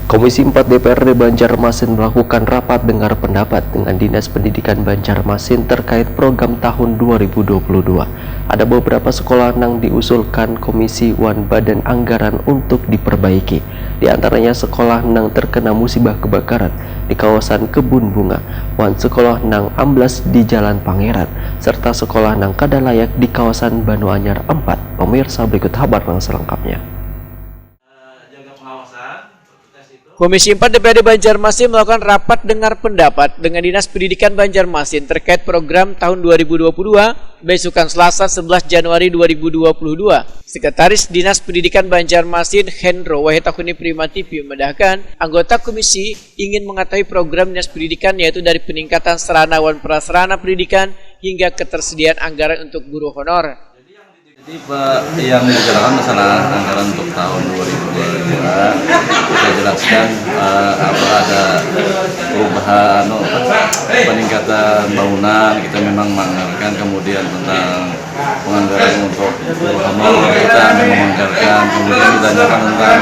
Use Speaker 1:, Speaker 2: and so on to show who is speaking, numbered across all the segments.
Speaker 1: Komisi 4 DPRD Banjarmasin melakukan rapat dengar pendapat dengan Dinas Pendidikan Banjarmasin terkait program tahun 2022. Ada beberapa sekolah yang diusulkan Komisi Wan Badan Anggaran untuk diperbaiki. Di antaranya sekolah yang terkena musibah kebakaran di kawasan Kebun Bunga, wan sekolah yang amblas di Jalan Pangeran, serta sekolah yang kada layak di kawasan Banu Anyar 4. Pemirsa, berikut kabar yang selengkapnya.
Speaker 2: Komisi 4 DPRD Banjarmasin melakukan rapat dengar pendapat dengan Dinas Pendidikan Banjarmasin terkait program tahun 2022 besokan Selasa 11 Januari 2022. Sekretaris Dinas Pendidikan Banjarmasin Hendro Wahitakuni Primativi memedahkan anggota komisi ingin mengetahui program Dinas Pendidikan yaitu dari peningkatan sarana dan prasarana pendidikan hingga ketersediaan anggaran untuk guru honor.
Speaker 3: Jadi yang dibicarakan masalah anggaran untuk tahun 2022 kita jelaskan apa ada perubahan peningkatan bangunan kita memang menganggarkan, kemudian tentang penganggaran untuk guru honor kita memang menganggarkan, kemudian ditanyakan tentang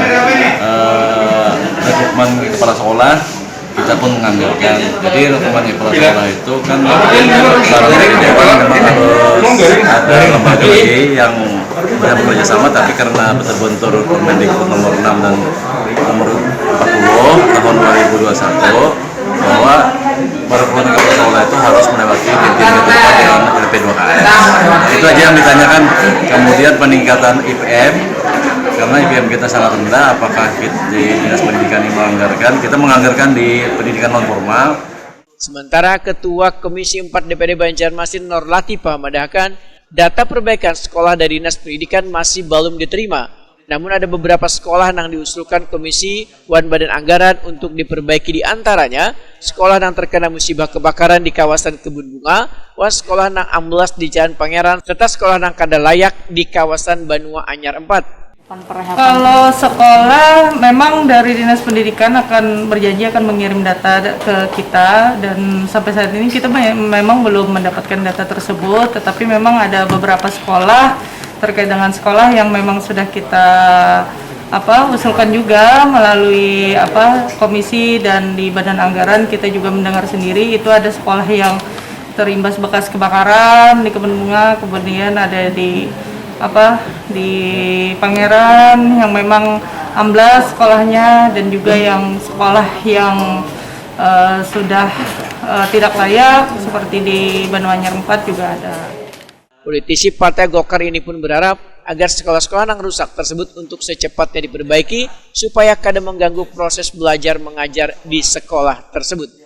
Speaker 3: rekrutmen kepala sekolah kita pun menganggarkan. Jadi rekrutmen kepala sekolah itu kan seharusnya di dewan memang harus ada lembaga lagi yang bekerja sama, tapi karena bentur Permendikbud nomor 6 dan nomor 40 tahun 2021 bahwa rekrutmen kepala sekolah itu harus melewati dengan LP2KS. Itu aja yang ditanyakan. Kemudian peningkatan IPM, karena IPM kita sangat rendah, apakah di Dinas Pendidikan ini menganggarkan? Kita menganggarkan di pendidikan non formal.
Speaker 2: Sementara Ketua Komisi 4 DPRD Banjarmasin Nur Latifah memedahkan data perbaikan sekolah dari Dinas Pendidikan masih belum diterima. Namun ada beberapa sekolah yang diusulkan Komisi Wan Badan Anggaran untuk diperbaiki, di antaranya sekolah yang terkena musibah kebakaran di kawasan Kebun Bunga, sekolah yang amblas di Jalan Pangeran, serta sekolah yang kada layak di kawasan Banu Anyar 4.
Speaker 4: Kalau sekolah memang dari Dinas Pendidikan akan berjanji akan mengirim data ke kita, dan sampai saat ini kita memang belum mendapatkan data tersebut, tetapi memang ada beberapa sekolah terkait dengan sekolah yang memang sudah kita usulkan juga melalui komisi, dan di Badan Anggaran kita juga mendengar sendiri itu ada sekolah yang terimbas bekas kebakaran di Kebun Bunga, kemudian ada di Pangeran yang memang amblas sekolahnya, dan juga yang sekolah yang sudah tidak layak seperti di Banu Anyar 4 juga ada.
Speaker 2: Politisi Partai Golkar ini pun berharap agar sekolah-sekolah yang rusak tersebut untuk secepatnya diperbaiki supaya kada mengganggu proses belajar mengajar di sekolah tersebut.